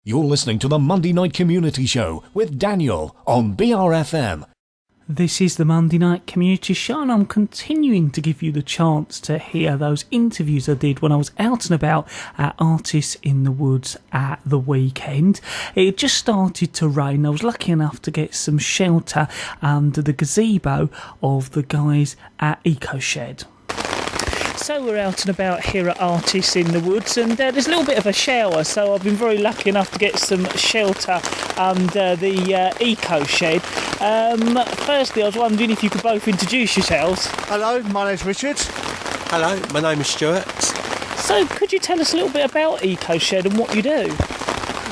You're listening to the Monday Night Community Show with Daniel on BRFM. This is the Monday Night Community Show, and I'm continuing to give you the chance to hear those interviews I did when I was out and about at Artists in the Woods at the weekend. It had just started to rain. I was lucky enough to get some shelter under the gazebo of the guys at EcoShed. So we're out and about here at Artists in the Woods, and there's a little bit of a shower, so I've been very lucky enough to get some shelter under the EcoShed. Firstly, I was wondering if you could both introduce yourselves. Hello, my name's Richard. Hello, my name is Stuart. So could you tell us a little bit about EcoShed and what you do?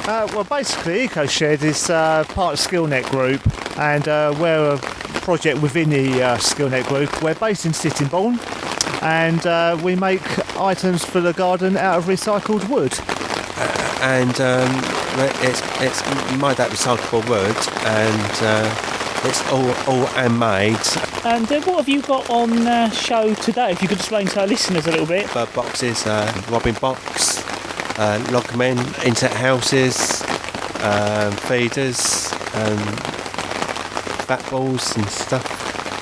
Well, basically, EcoShed is part of SkillNet Group, and we're a project within the SkillNet Group. We're based in Sittingbourne, and we make items for the garden out of recycled wood. It's made out of recyclable wood, and it's all handmade. And what have you got on show today? If you could explain to our listeners a little bit. Bird boxes, robbing box, logmen, insect houses, feeders, bat balls and stuff,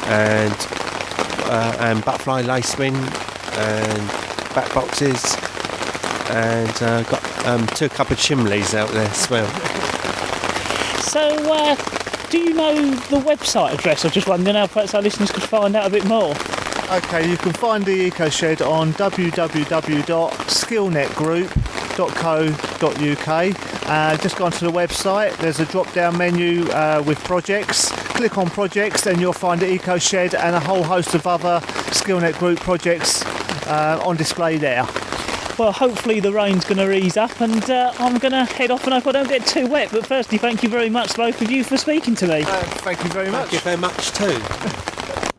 and butterfly lacewing, and bat boxes, and got 2 cupboard chimneys out there as well. So, do you know the website address? I was just wondering how perhaps our listeners could find out a bit more. Okay, you can find the EcoShed on www.skillnetgroup.co.uk. Just go onto the website, there's a drop-down menu with projects. Click on projects, then you'll find the EcoShed and a whole host of other SkillNet Group projects on display there. Well, hopefully the rain's going to ease up, and I'm going to head off and hope I don't get too wet. But firstly, thank you very much, both of you, for speaking to me. Thank you very much. Thank you very much too.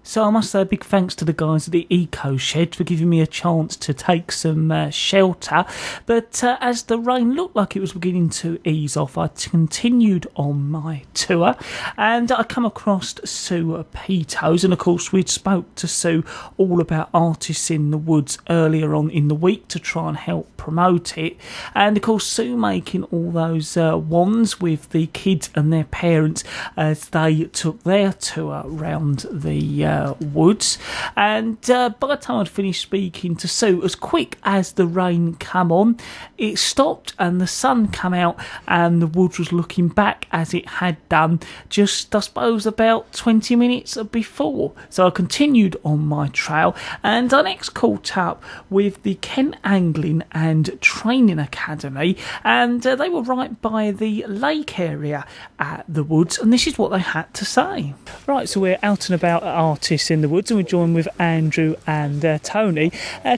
So I must say a big thanks to the guys at the EcoShed for giving me a chance to take some shelter. But as the rain looked like it was beginning to ease off, I continued on my tour, and I come across Sue Petos, and of course we'd spoke to Sue all about Artists in the Woods earlier on in the week to try and help promote it. And of course Sue making all those wands with the kids and their parents as they took their tour around the woods. And by the time I'd finished speaking to Sue, as quick as the rain came on, it stopped and the sun came out, and the woods was looking back as it had done just, I suppose, about 20 minutes before. So I continued on my trail, and I next caught up with the Kent Angling and Training Academy, and they were right by the lake area at the woods, and this is what they had to say. Right, so we're out and about at Artists in the Woods, and we're joined with Andrew and Tony.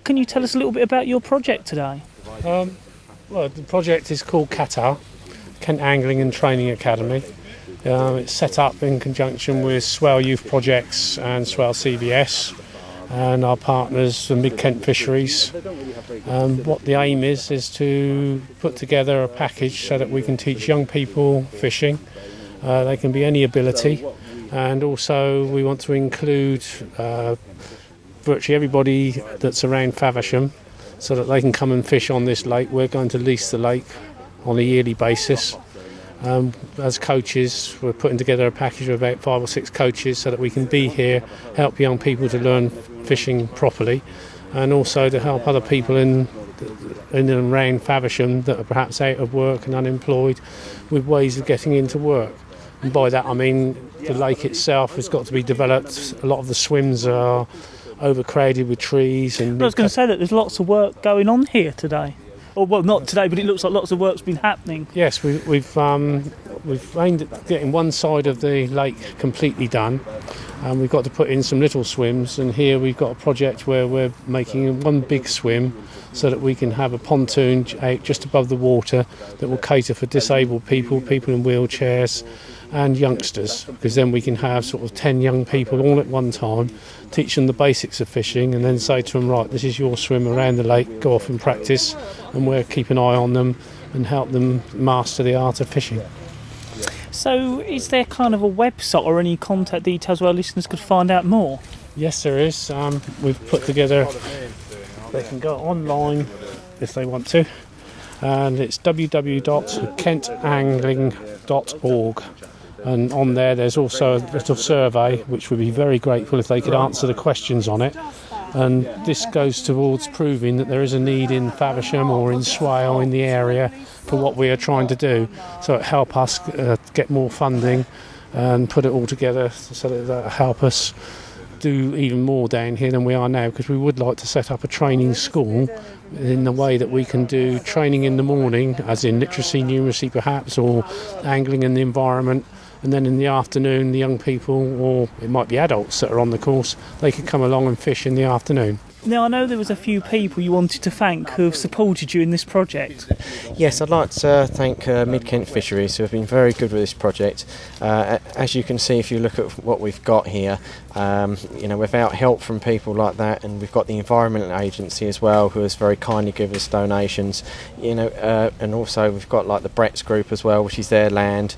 Can you tell us a little bit about your project today? Well, the project is called Qatar, Kent Angling and Training Academy. It's set up in conjunction with Swell Youth Projects and Swell CVS and our partners, the Mid Kent Fisheries. What the aim is to put together a package so that we can teach young people fishing. They can be any ability. And also we want to include virtually everybody that's around Faversham so that they can come and fish on this lake. We're going to lease the lake on a yearly basis. As coaches, we're putting together a package of about 5 or 6 coaches so that we can be here, help young people to learn fishing properly, and also to help other people in and around Faversham that are perhaps out of work and unemployed with ways of getting into work. And by that I mean the lake itself has got to be developed. A lot of the swims are overcrowded with trees. And I was going to say that there's lots of work going on here today. Or, well, not today, but it looks like lots of work's been happening. Yes, we've aimed at getting one side of the lake completely done. And we've got to put in some little swims, and here we've got a project where we're making one big swim so that we can have a pontoon out just above the water that will cater for disabled people, people in wheelchairs and youngsters, because then we can have sort of 10 young people all at one time, teach them the basics of fishing, and then say to them, right, this is your swim around the lake, go off and practice, and we'll keep an eye on them and help them master the art of fishing. So is there kind of a website or any contact details where listeners could find out more? Yes, there is. We've put together, they can go online if they want to, and it's www.kentangling.org. And on there's also a little survey, which would be very grateful if they could answer the questions on it. And this goes towards proving that there is a need in Faversham or in Swale in the area for what we are trying to do. So it help us get more funding and put it all together so that that'll help us do even more down here than we are now, because we would like to set up a training school in the way that we can do training in the morning, as in literacy, numeracy perhaps, or angling in the environment, and then in the afternoon the young people, or it might be adults that are on the course, they could come along and fish in the afternoon. Now, I know there was a few people you wanted to thank who have supported you in this project. Yes, I'd like to thank Mid-Kent Fisheries, who have been very good with this project. As you can see, if you look at what we've got here, without help from people like that, and we've got the Environment Agency as well, who has very kindly given us donations, and also we've got like the Brett's group as well, which is their land.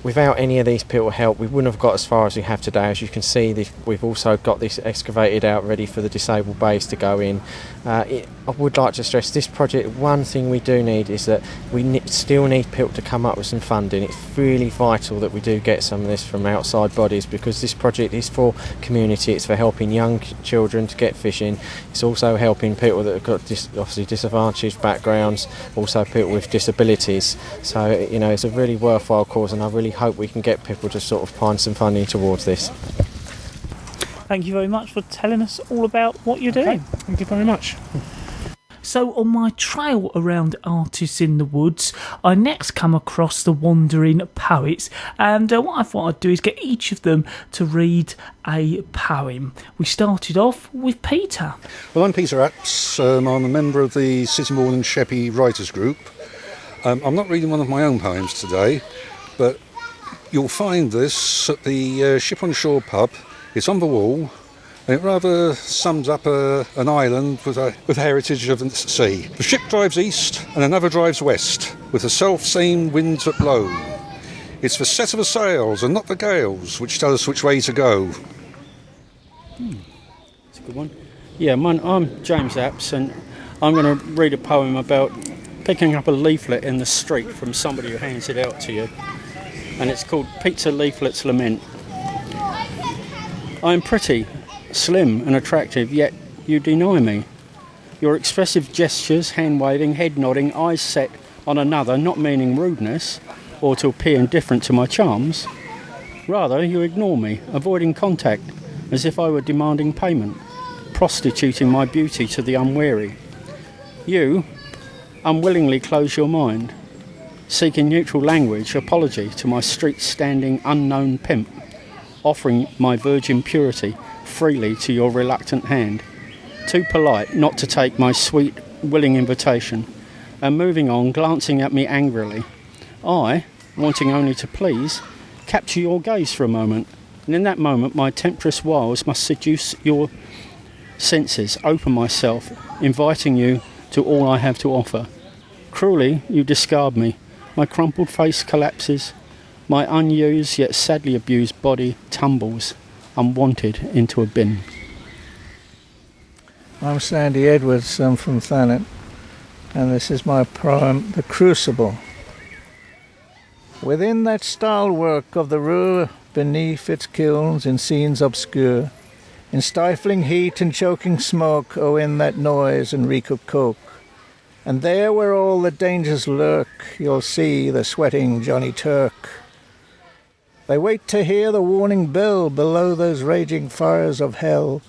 Without any of these people help, we wouldn't have got as far as we have today. As you can see, we've also got this excavated out ready for the disabled base to go in. I would like to stress this project, one thing we do need is that we still need people to come up with some funding. It's really vital that we do get some of this from outside bodies, because this project is for community, it's for helping young children to get fishing, it's also helping people that have got obviously disadvantaged backgrounds, also people with disabilities. So it's a really worthwhile cause, and I really hope we can get people to sort of find some funding towards this. Thank you very much for telling us all about what you're doing. Thank you very much. So on my trail around artists in the woods, I next come across the Wandering Poets, and what I thought I'd do is get each of them to read a poem. We started off with Peter. Well, I'm Peter Apps. I'm a member of the Sittingbourne and Sheppey Writers Group. I'm not reading one of my own poems today, but you'll find this at the Ship on Shore pub. It's on the wall, and it rather sums up an island with heritage of the sea. The ship drives east and another drives west, with the self-same winds that blow. It's the set of the sails and not the gales which tell us which way to go. That's a good one. Yeah, I'm James Apps, and I'm going to read a poem about picking up a leaflet in the street from somebody who hands it out to you. And it's called Pizza Leaflet's Lament. I am pretty, slim and attractive, yet you deny me. Your expressive gestures, hand-waving, head-nodding, eyes set on another, not meaning rudeness or to appear indifferent to my charms. Rather, you ignore me, avoiding contact as if I were demanding payment, prostituting my beauty to the unwary. You unwillingly close your mind, seeking neutral language, apology to my street-standing unknown pimp, offering my virgin purity freely to your reluctant hand, too polite not to take my sweet, willing invitation, and moving on, glancing at me angrily. I, wanting only to please, capture your gaze for a moment, and in that moment my temptress wiles must seduce your senses, open myself, inviting you to all I have to offer. Cruelly you discard me, my crumpled face collapses, my unused yet sadly abused body tumbles, unwanted, into a bin. I'm Sandy Edwards, I'm from Thanet, and this is my poem, The Crucible. Within that style-work of the Ruhr, beneath its kilns in scenes obscure, in stifling heat and choking smoke, oh, in that noise and reek of coke, and there where all the dangers lurk, you'll see the sweating Johnny Turk. They wait to hear the warning bell below those raging fires of hell,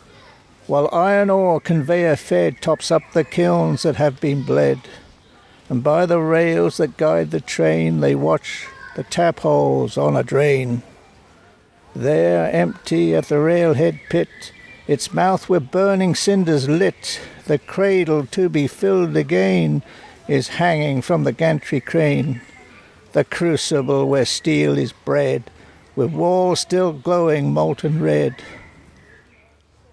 while iron ore conveyor fed tops up the kilns that have been bled, and by the rails that guide the train they watch the tap holes on a drain. There, empty at the railhead pit, its mouth with burning cinders lit, the cradle to be filled again is hanging from the gantry crane, the crucible where steel is bred, with walls still glowing molten red.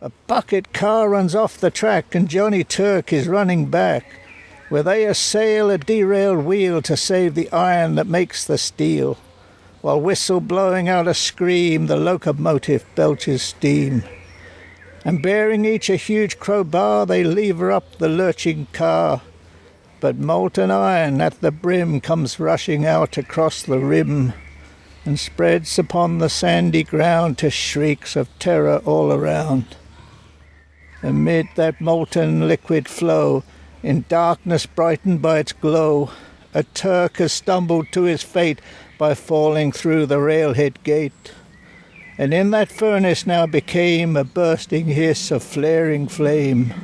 A bucket car runs off the track and Johnny Turk is running back, where they assail a derailed wheel to save the iron that makes the steel, while whistle blowing out a scream the locomotive belches steam. And bearing each a huge crowbar they lever up the lurching car, but molten iron at the brim comes rushing out across the rim and spreads upon the sandy ground to shrieks of terror all around. Amid that molten liquid flow, in darkness brightened by its glow, a Turk has stumbled to his fate by falling through the railhead gate. And in that furnace now became a bursting hiss of flaring flame.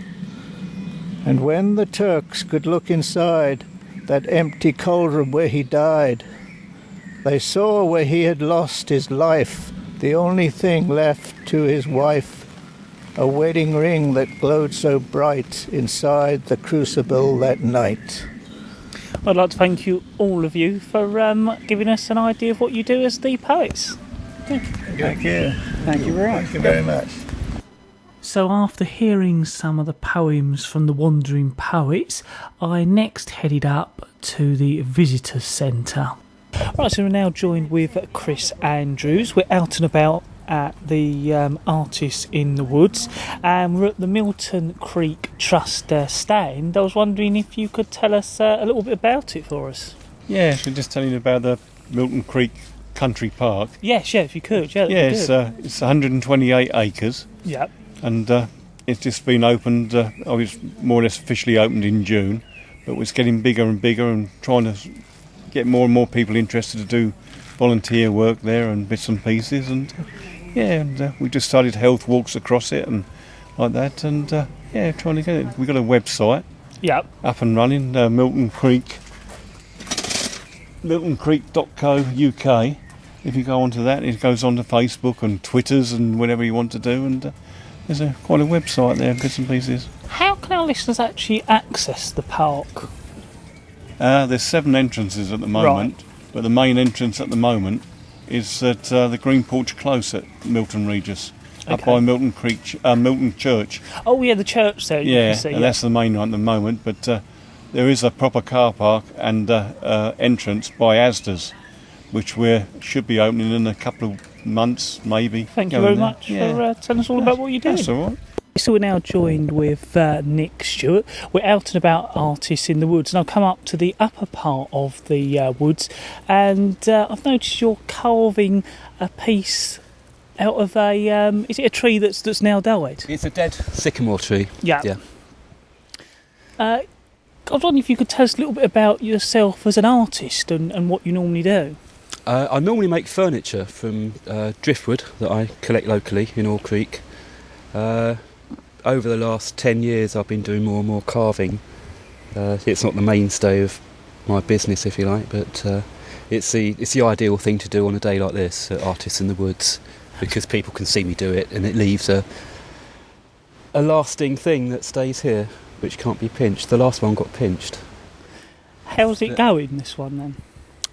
And when the Turks could look inside that empty cauldron where he died, they saw where he had lost his life, the only thing left to his wife, a wedding ring that glowed so bright inside the crucible that night. I'd like to thank you, all of you, for giving us an idea of what you do as the poets. Thank you. Thank you very much. Thank you very much. So after hearing some of the poems from the Wandering Poets, I next headed up to the Visitors Centre. Right, so we're now joined with Chris Andrews. We're out and about at the Artists in the Woods, and we're at the Milton Creek Trust stand. I was wondering if you could tell us a little bit about it for us. Yeah, so just telling you about the Milton Creek Country Park. Yes, if you could. Yeah, It's 128 acres. Yep. And it's just been opened, it's more or less officially opened in June, but it's getting bigger and bigger and trying to get more and more people interested to do volunteer work there and bits and pieces. And we just started health walks across it and like that, and trying to get it. We've got a website up and running, miltoncreek.co.uk. If you go onto that, it goes onto Facebook and Twitters and whatever you want to do, and there's quite a website there, bits and pieces. How can our listeners actually access the park? There's 7 entrances at the moment, but the main entrance at the moment is at the Green Porch Close at Milton Regis, up by Milton Church. Oh yeah, the church there. You can see, that's the main one at the moment, but there is a proper car park and entrance by Asda's, which should be opening in a couple of months, maybe. Thank you very much for telling us all about what you do. That's all right. So we're now joined with Nick Stewart. We're out and about Artists in the Woods, and I've come up to the upper part of the woods, and I've noticed you're carving a piece out of is it a tree that's now died? It's a dead sycamore tree. Yeah. I was wondering if you could tell us a little bit about yourself as an artist and what you normally do. I normally make furniture from driftwood that I collect locally in All Creek. Over the last 10 years I've been doing more and more carving. It's not the mainstay of my business, if you like, but it's the ideal thing to do on a day like this at Artists in the Woods, because people can see me do it and it leaves a lasting thing that stays here, which can't be pinched. The last one got pinched. How's it going, this one then?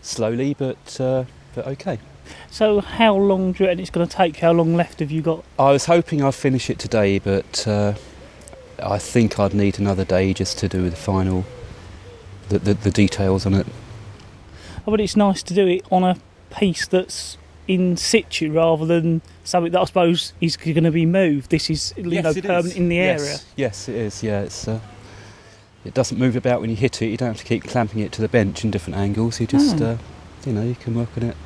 Slowly, but okay. So how long do you reckon it's going to take? How long left have you got? I was hoping I'd finish it today, but I think I'd need another day just to do the final, the details on it. Oh, but it's nice to do it on a piece that's in situ rather than something that I suppose is going to be moved. This is permanent in the area. Yes, it is. Yeah, it doesn't move about when you hit it. You don't have to keep clamping it to the bench in different angles. You just you can work on it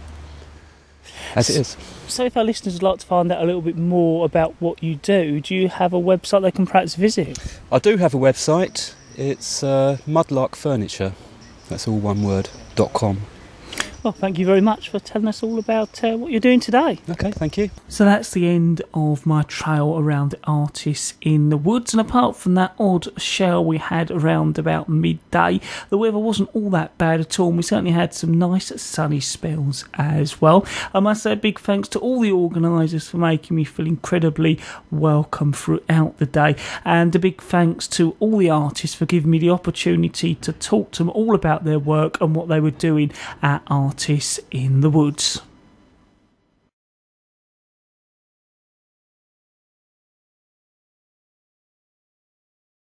as it is. So if our listeners would like to find out a little bit more about what you do you have a website they can perhaps visit? I do have a website. It's Mudlark Furniture. That's all one word, .com. Well, thank you very much for telling us all about what you're doing today. Okay, thank you. So that's the end of my trail around the Artists in the Woods, and apart from that odd shower we had around about midday, the weather wasn't all that bad at all, and we certainly had some nice sunny spells as well. I must say a big thanks to all the organisers for making me feel incredibly welcome throughout the day, and a big thanks to all the artists for giving me the opportunity to talk to them all about their work and what they were doing at Artists in the Woods.